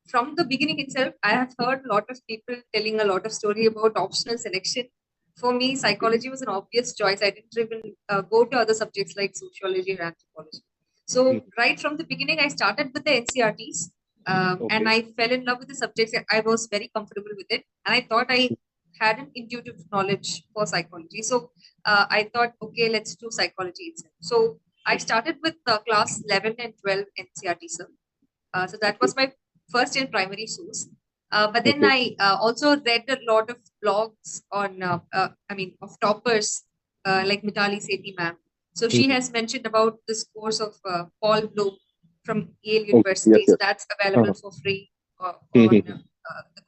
From the beginning itself, I have heard a lot of people telling a lot of story about optional selection. For me, psychology was an obvious choice. I didn't even go to other subjects like sociology or anthropology. So right from the beginning, I started with the NCRTs, and I fell in love with the subjects. I was very comfortable with it, and I thought I had an intuitive knowledge for psychology. So I thought, okay, let's do psychology itself. So I started with class 11 and 12 NCRT, sir. So that was my first and primary source. But then I also read a lot of blogs on, of toppers like Mitali Sethi ma'am. So she has mentioned about this course of Paul Bloom from Yale University. So that's available for free on the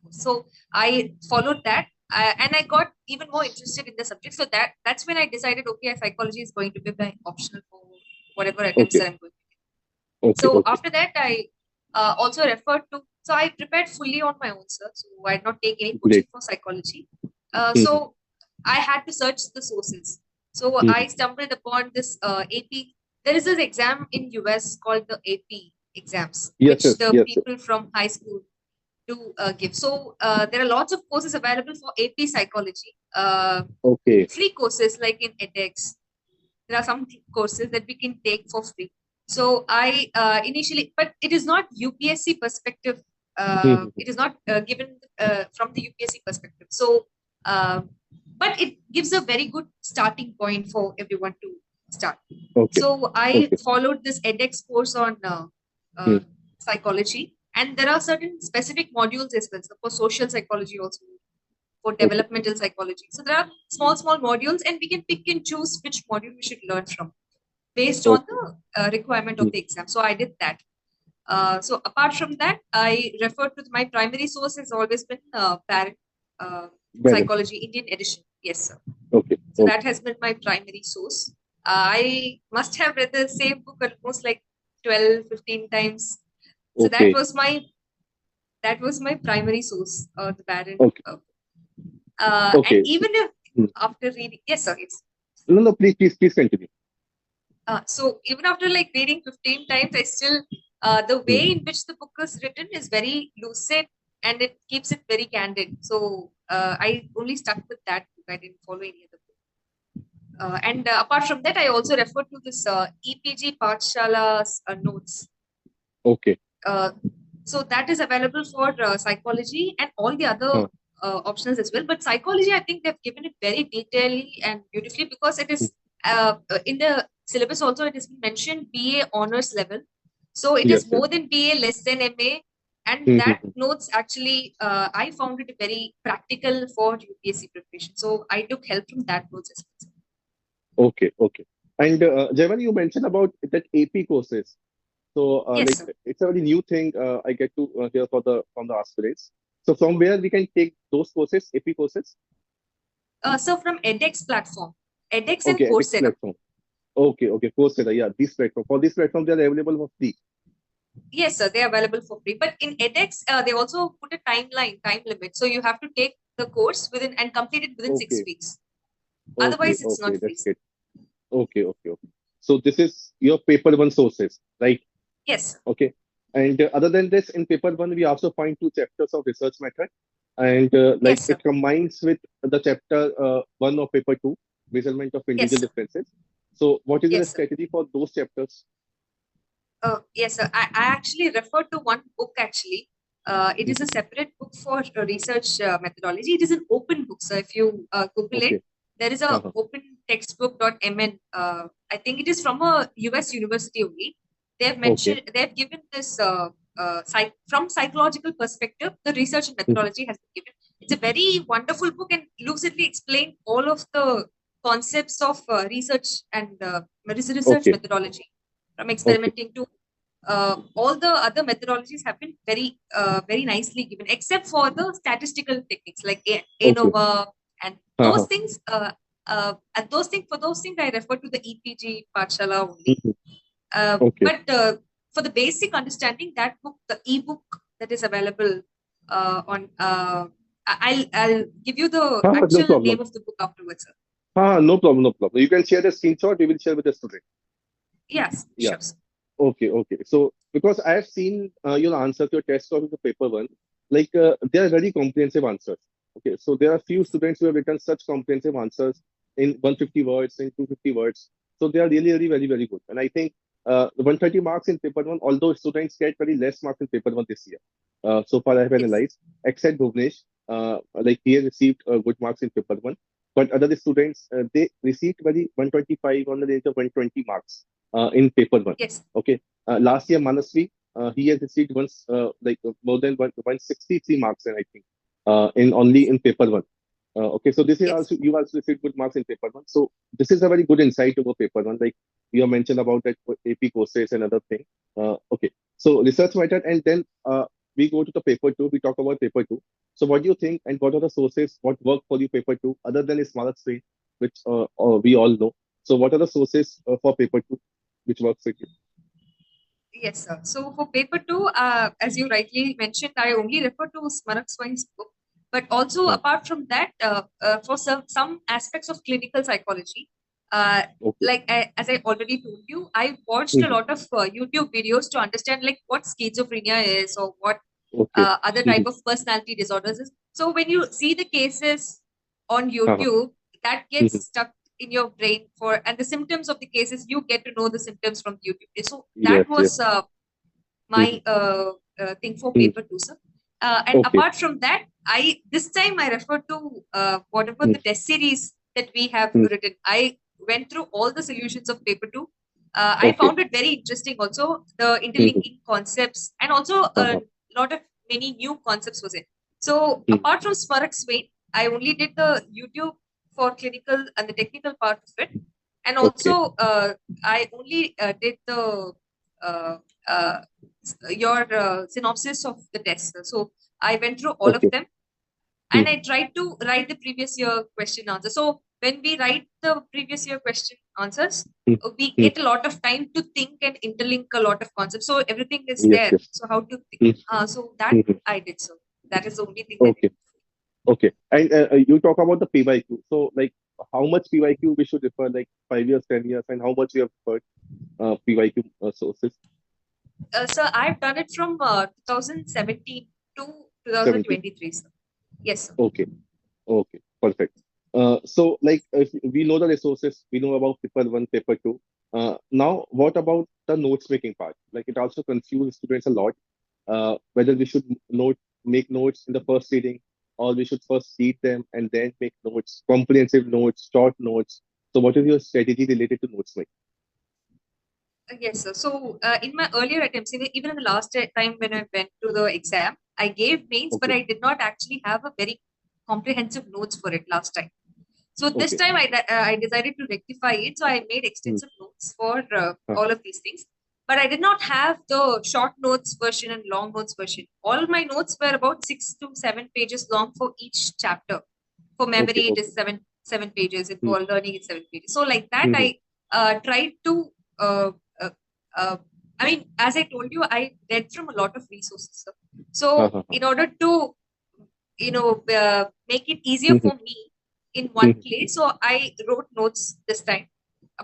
course. So I followed that. And I got even more interested in the subject. So that's when I decided, okay, psychology is going to be my optional for whatever attempts that I'm going to do. So after that, I also referred to, so I prepared fully on my own, sir. So I did not take any coaching for psychology. So I had to search the sources. So I stumbled upon this AP. There is this exam in US called the AP exams, which the people from high school do give. So there are lots of courses available for AP psychology. Free courses like in edX. There are some courses that we can take for free. So I initially, but it is not UPSC perspective. It is not given from the UPSC perspective. So, but it gives a very good starting point for everyone to start. So I followed this edX course on psychology, and there are certain specific modules as well. So for social psychology also, for developmental psychology. So there are small modules, and we can pick and choose which module we should learn from based on the requirement of the exam. So I did that. So apart from that, I referred to my primary source has always been Parent Psychology Indian edition. Yes, sir. So that has been my primary source. I must have read the same book almost like 12, 15 times. So that was my primary source, the Parent. And even if after reading, yes, sir. Yes. No, please continue. So even after like reading 15 times, I still, the way in which the book is written is very lucid and it keeps it very candid. So I only stuck with that book. I didn't follow any other book. And apart from that, I also referred to this EPG Pathshala's notes. So that is available for psychology and all the other options as well. But psychology, I think they've given it very detailedly and beautifully, because it is in the syllabus also it is mentioned BA honors level. So it is more than BA, less than MA. And that notes actually, I found it very practical for UPSC preparation. So I took help from that notes as well. Okay. And Jayavani, you mentioned about that AP courses. So it's a very new thing I get to hear from the aspirants. So from where we can take those courses, AP courses? So from edX platform, edX and Coursera. Okay, Coursera, yeah, this platform. For this platform, they are available for free. Yes, sir, they are available for free. But in edX, they also put a time limit. So you have to take the course within and complete it within 6 weeks. Otherwise, it's not free. Okay. So this is your paper 1 sources, right? Yes. Okay. And other than this, in paper 1, we also find 2 chapters of research method. And it combines with the chapter 1 of paper 2, measurement of individual differences. So what is the strategy for those chapters? Yes, sir. I actually referred to one book actually. It is a separate book for research methodology. It is an open book. So if you Google it, there is a open textbook.mn. I think it is from a US university only. They have mentioned, they have given this from psychological perspective, the research and methodology has been given. It's a very wonderful book and lucidly explain all of the concepts of research and research methodology, from experimenting to all the other methodologies have been very nicely given, except for the statistical techniques like ANOVA and those things. And for those things, I refer to the EPG Pathshala only. But for the basic understanding, that book, the ebook that is available on, I'll give you the actual name of the book afterwards, sir. No problem. You can share the screenshot. We will share with the student. Yes, sure. Okay, okay. So because I have seen your answer to your test of the paper one, they are very comprehensive answers. Okay, so there are few students who have written such comprehensive answers in 150 words, in 250 words. So they are really, really very, very good. And I think 130 marks in paper one, although students get very less marks in paper one this year. So far I have Yes. analyzed, except Bhuvnesh, he has received good marks in paper one. But other students, they received very 125 on the range of 120 marks in paper one. Yes. Okay. Last year, Manasvi, he has received more than 163 marks, and I think in only in paper one. Okay, so this is Yes. also you also received good marks in paper one. So this is a very good insight over paper one. Like you have mentioned about that AP courses and other thing. Okay, so research method, and then we go to the paper two. We talk about paper two. So what do you think, and what are the sources? What work for you paper two other than Smart Screen, which we all know. So what are the sources for paper two, which works with you? Yes, sir. So for paper two, as you rightly mentioned, I only refer to Smarak Swain's book, but also apart from that, for some aspects of clinical psychology, Okay. as I already told you, I watched a Mhm. lot of YouTube videos to understand like what schizophrenia is or what Okay. other type Mhm. of personality disorders is. So when you see the cases on Uh-huh. YouTube, that gets Mhm. stuck in your brain for, and the symptoms of the cases, you get to know the symptoms from YouTube. So that Yes, yes. was Mhm. my thing for Mhm. paper two, sir. And Okay. apart from that, I this time I refer to whatever Mhm. the test series that we have Mhm. written. I went through all the solutions of paper two. I Okay. found it very interesting. Also, the Mhm. interlinking concepts and also a Uh-huh. lot of many new concepts was in. So Mhm. apart from Spark Swain, I only did the YouTube for clinical and the technical part of it, and Okay. also I only did the uh, uh, your synopsis of the test. So I went through all of Okay. them and I Mhm. tried to write the previous year question answer. So when we write the previous year question answers, Mhm. we Mhm. get a lot of time to think and interlink a lot of concepts. So everything is Yes, there. yes. So how to think? Mhm. So that Mhm. I did. So that is the only thing I did. Okay. Okay. And you talk about the PYQ. So, how much PYQ we should refer, like 5 years, 10 years, and how much we have referred PYQ sources? So I've done it from 2017 to 70. 2023. Sir. Yes, sir. Okay. Okay. Perfect. So, if we know the resources, we know about paper one, paper two. Now, what about the notes making part? Like, it also confuses students a lot. Whether we should make notes in the first reading, or we should first read them and then make notes, comprehensive notes, short notes. So, what is your strategy related to notes making? Yes, sir. So in my earlier attempts, even in the last time when I went to the exam, I gave mains, but Okay. I did not actually have a very comprehensive notes for it last time. So this Okay. time I decided to rectify it. So I made Hmm. extensive notes for all Uh-huh. of these things. But I did not have the short notes version and long notes version. All my notes were about 6 to 7 pages long for each chapter. For Okay. memory, it Okay. is 7 pages, and Hmm. for learning, it's 7 pages. So like that, Hmm. I tried to. Uh, uh, uh, I mean, as I told you, I read from a lot of resources. So Uh-huh. in order to make it easier Hmm. for me in one Hmm. place. So I wrote notes this time,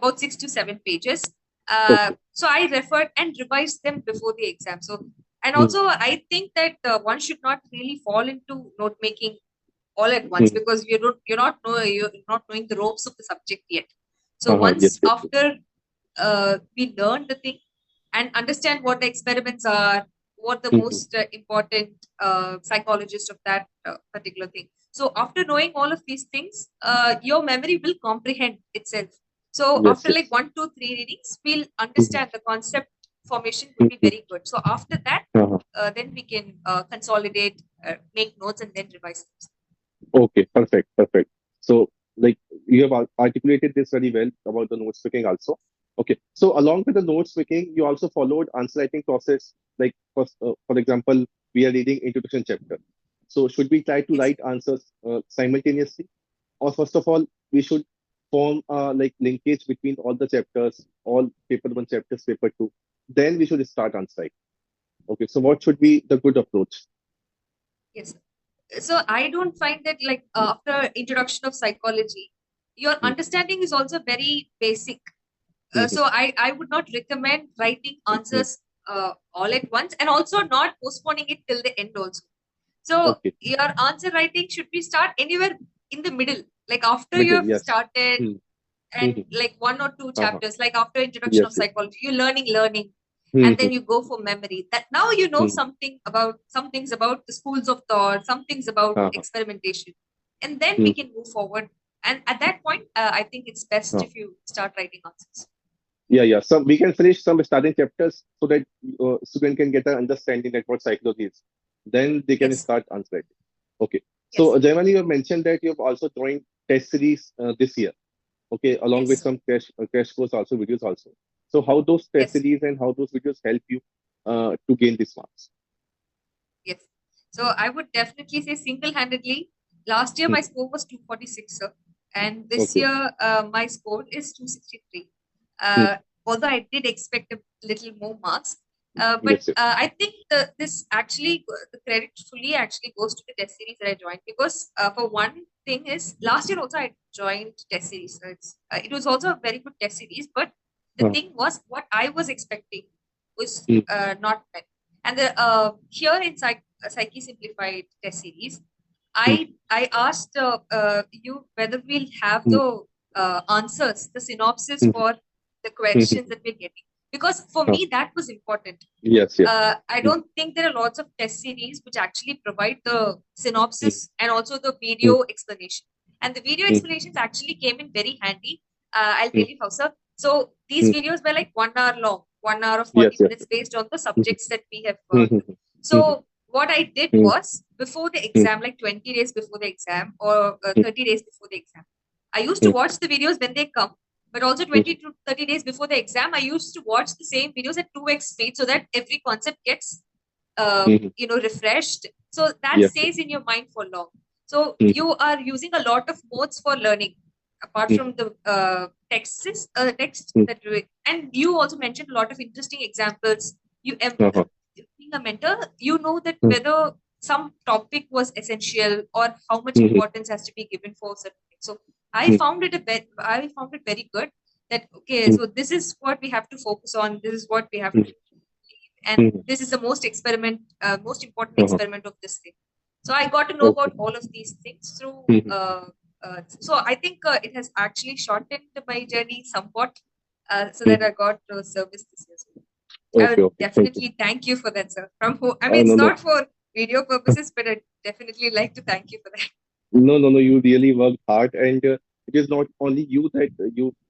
about 6 to 7 pages. Okay. So I referred and revised them before the exam. So, and Hmm. also I think that one should not really fall into note making all at once, Hmm. because you're not knowing the ropes of the subject yet. So Uh-huh. Yes. once Yes. Yes. after we learn the thing and understand what the experiments are, what the Hmm. most important psychologist of that particular thing. So after knowing all of these things, your memory will comprehend itself. So Yes. after like Yes. 1, 2, 3 readings, we'll Hmm. understand the concept formation will be Hmm. very good. So after that, Uh-huh. then we can consolidate, make notes, and then revise them. Okay, perfect, perfect. So, you have articulated this very well about the notes picking also. Okay, so along with the notes picking, you also followed answer writing process. For example, we are reading introduction chapter. So, should we try to Yes. write answers simultaneously, or first of all, we should form linkage between all the chapters, all paper one chapters, paper two. Then we should start answering. Okay, so what should be the good approach? Yes. So I don't find that like after introduction of psychology, your Hmm. understanding is also very basic. So I would not recommend writing answers all at once, and also not postponing it till the end also. So your answer writing should be start anywhere in the middle, like after you have started and like 1 or 2 chapters, like after introduction of psychology, you're learning, and then you go for memory. That now you know some things about the schools of thought, some things about experimentation, and then we can move forward. And at that point, I think it's best if you start writing answers. Yeah. So we can finish some starting chapters so that student can get an understanding at what psychology is. Then they can start answering. Okay. So Jayavani, you have mentioned that you have also joined test series this year. Okay, along with some crash course also, videos also. So how those test series and how those videos help you to gain these marks? Yes. So I would definitely say single-handedly. Last year my score was 246, sir, and this year my score is 263. Although I did expect a little more marks, but I think this actually the credit fully actually goes to the test series that I joined, because for one thing is last year also I joined test series. So it was also a very good test series, but the thing was what I was expecting was not met. And here in Psyche Simplified test series, I asked you whether we'll have the answers, the synopsis for the questions that we're getting, because for me that was important. I don't think there are lots of test series which actually provide the synopsis and also the video explanation, and the video explanations actually came in very handy. I'll tell you how, sir. So these videos were like 1 hour long, 1 hour or 40 minutes based on the subjects that we have. So what I did was, before the exam, like 20 days before the exam or 30 days before the exam, I used to watch the videos when they come, but also 20 to 30 days before the exam, I used to watch the same videos at 2x speed so that every concept gets, refreshed. So that stays in your mind for long. So you are using a lot of modes for learning, apart from the text that and you also mentioned a lot of interesting examples. Being a mentor, you know that whether some topic was essential or how much importance has to be given for certain things. So I found it very good that so this is what we have to focus on. This is what we have to, and this is the most important experiment of this thing. So I got to know about all of these things through. So I think it has actually shortened my journey somewhat, so that I got service this year. I would definitely thank you for that, sir. It's not for video purposes, but I'd definitely like to thank you for that. No. You really worked hard, and it is not only you that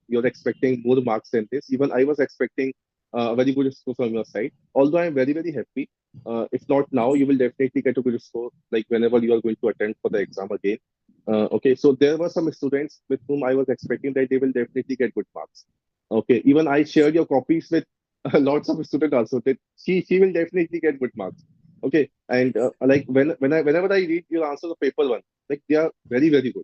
you're expecting more marks than this. Even I was expecting a very good score from your side. Although I'm very, very happy. If not now, you will definitely get a good score, like whenever you are going to attend for the exam again. Okay, so there were some students with whom I was expecting that they will definitely get good marks. Okay, even I shared your copies with lots of students also that she will definitely get good marks. Okay, and like whenever I read your answers of paper one, like they are very, very good.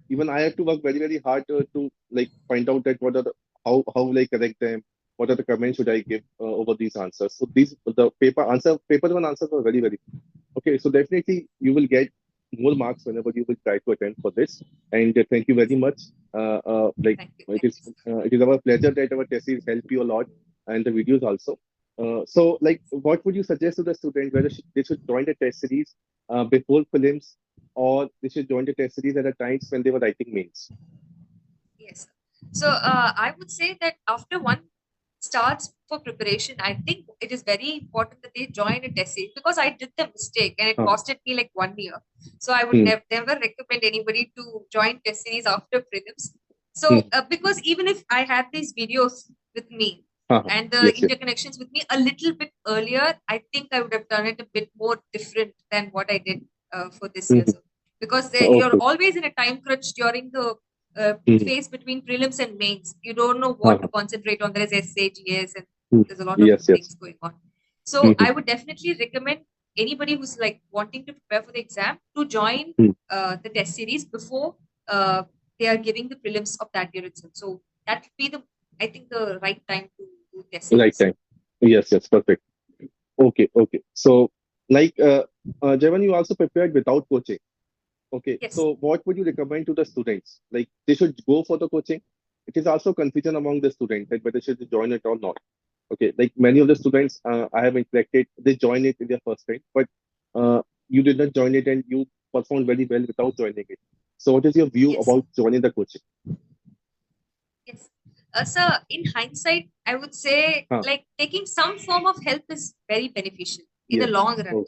Even I have to work very, very hard to like find out that what are the how will I correct them, what are the comments should I give over these answers. So these the paper one answers were very, very good. Okay, so definitely you will get more marks whenever you will try to attend for this. And thank you very much. It is our pleasure that our test series help you a lot, and the videos also. So, like, what would you suggest to the student whether they should join the test series before prelims, or they should join the test series at the times when they were writing mains? Yes. So I would say that after one starts for preparation, I think it is very important that they join a test series, because I did the mistake and it costed me like 1 year. So I would never recommend anybody to join test series after prelims. So because even if I had these videos with me and the interconnections with me a little bit earlier, I think I would have done it a bit more different than what I did for this year. So, because you're always in a time crunch during the phase between prelims and mains. You don't know what to concentrate on. There's essay, GS, and there's a lot of things going on. So I would definitely recommend anybody who's like wanting to prepare for the exam to join the test series before they are giving the prelims of that year itself. So that would be the right time to do test series. Right time. Yes, perfect. Okay. So, like, Jayavani, you also prepared without coaching. Okay. Yes. So what would you recommend to the students? Like, they should go for the coaching, it is also confusion among the students that whether should they join it or not. Okay, like many of the students I have interacted, they join it in their first time, but you did not join it and you performed very well without joining it. So, what is your view Yes. about joining the coaching? Yes. So in hindsight, I would say like taking some form of help is very beneficial in the long run.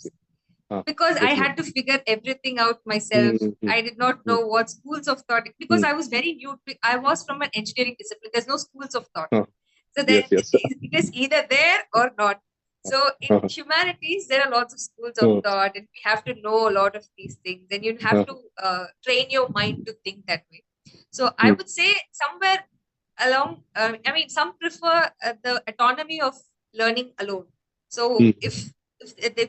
Okay. Because I had to figure everything out myself. I did not know what schools of thought, because I was very new. I was from an engineering discipline. There's no schools of thought. So then it is either there or not. So in humanities, there are lots of schools of thought, and we have to know a lot of these things, and you have to train your mind to think that way. So I would say somewhere along, I mean, some prefer the autonomy of learning alone. So if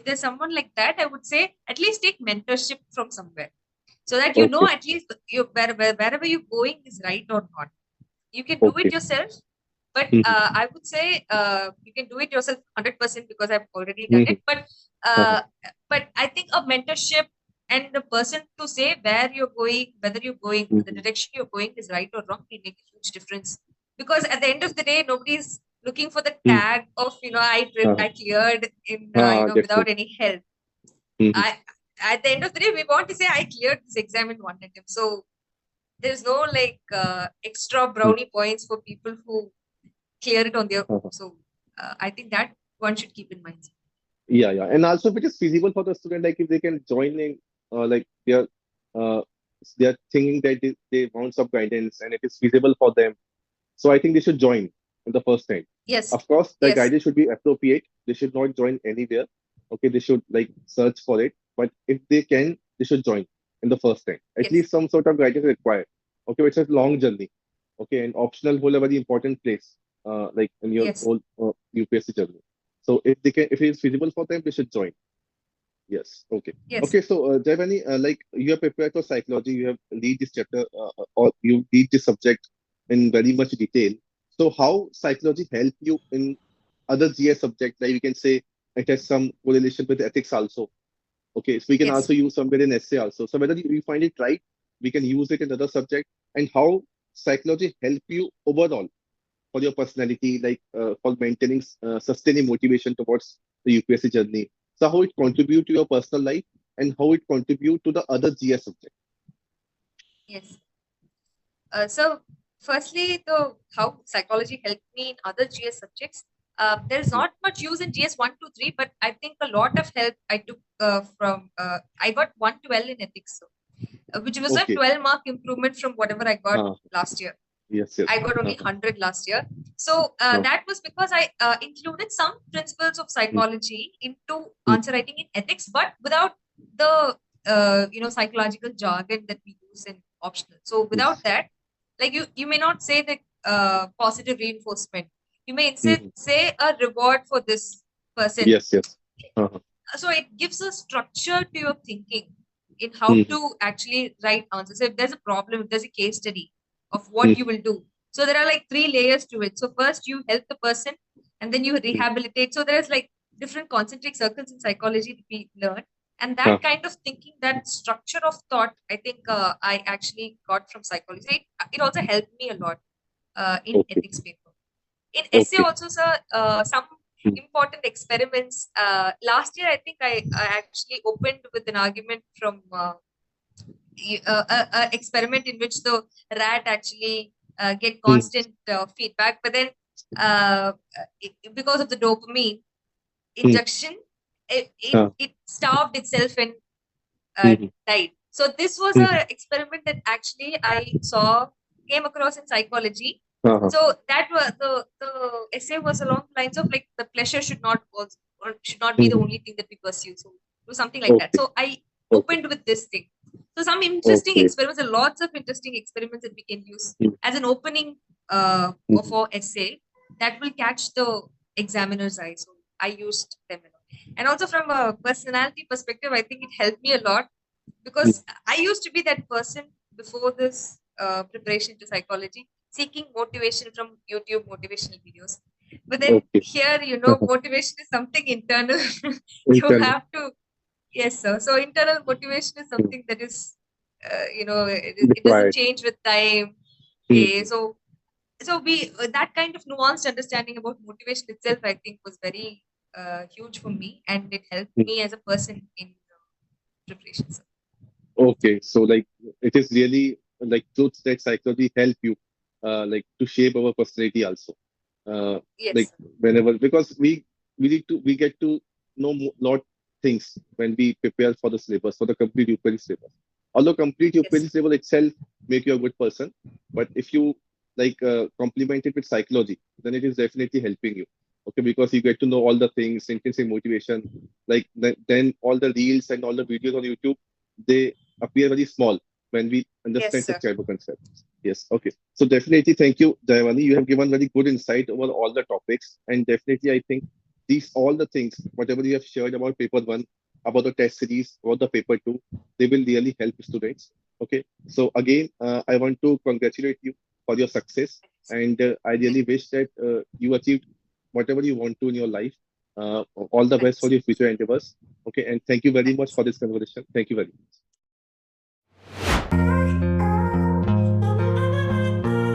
there's someone like that, I would say at least take mentorship from somewhere, so that you know at least wherever you're going is right or not. You can do it yourself, but I would say you can do it yourself 100% because I've already done it. But I think a mentorship and the person to say where you're going, whether you're going, the direction you're going is right or wrong, will make a huge difference. Because at the end of the day, nobody's looking for the tag of I cleared in without any help. At the end of the day, we want to say I cleared this exam in one attempt. So there's no like extra brownie points for people who clear it on their own. So I think that one should keep in mind. Yeah, and also if it is feasible for the student, like if they can join in, like they're thinking that they want some guidance and it is feasible for them. So I think they should join in the first time. Yes. Of course, the guidance should be appropriate. They should not join anywhere. Okay, they should like search for it. But if they can, they should join in the first time. At least some sort of guidance is required. Okay, it's a long journey. Okay, and optional hold a very important place, like in your whole UPSC journey. So if they can, if it is feasible for them, they should join. Yes. Okay. Yes. Okay. So, Jayavani, like you have prepared for psychology, you have read this chapter or you read this subject in very much detail. So, how psychology help you in other GS subjects? Like we can say it has some correlation with ethics also. Okay. So we can also use somewhere in essay also. So whether you find it right, we can use it in other subject. And how psychology help you overall for your personality, like for maintaining sustaining motivation towards the UPSC journey. So how it contribute to your personal life and how it contribute to the other GS subject. Yes. So firstly, how psychology helped me in other GS subjects. There's not much use in GS 1, 2, 3, but I think a lot of help I took from, I got 112 in ethics, which was a 12-mark improvement from whatever I got last year. Yes. I got only 100 last year. So that was because I included some principles of psychology into answer writing in ethics, but without the psychological jargon that we use in optional. So without that, like you may not say the positive reinforcement. You may instead say a reward for this person. Yes. So it gives a structure to your thinking in how to actually write answers. So if there's a problem, if there's a case study of what you will do. So there are like 3 layers to it. So first you help the person and then you rehabilitate. So there's like different concentric circles in psychology that we learn. And that kind of thinking, that structure of thought, I think I actually got from psychology. It also helped me a lot in ethics paper. In essay also, sir, some important experiments. Last year, I think I actually opened with an argument from experiment in which the rat actually get constant feedback, but then because of the dopamine injection, it starved itself and died. So this was an experiment that actually I came across in psychology. So that was the essay was along the lines of like the pleasure should not be the only thing that we pursue. So it was something like that. So I opened with this thing. So some interesting experiments, lots of interesting experiments that we can use as an opening for essay that will catch the examiner's eye. So I used them a lot. And also from a personality perspective, I think it helped me a lot because I used to be that person before this preparation to psychology, seeking motivation from YouTube motivational videos. But then here, motivation is something internal. You have to. Yes, sir. So internal motivation is something that is, it doesn't change with time. Okay, so so we that kind of nuanced understanding about motivation itself, I think, was very huge for me, and it helped me as a person in preparation. So. Okay, so like it is really like truths that psychology help you like to shape our personality also. Yes, Like whenever, because we get to know lot things when we prepare for the syllabus, for the complete UPSC syllabus. Although complete yes, UPSC syllabus itself make you a good person, but if you like complement it with psychology, then it is definitely helping you. Okay, because you get to know all the things, intrinsic motivation, like then all the reels and all the videos on YouTube, they appear very small when we yes, understand sir. such type of concepts. Yes, okay. So definitely, thank you, Jayavani. You have given very good insight over all the topics, and definitely, I think these all the things, whatever you have shared about paper one, about the test series, about the paper two, they will really help students. Okay. So again, I want to congratulate you for your success, and I really wish that you achieved whatever you want to in your life. All the best Thanks. for your future endeavors. Okay, and thank you very much Thanks. for this conversation. Thank you very much.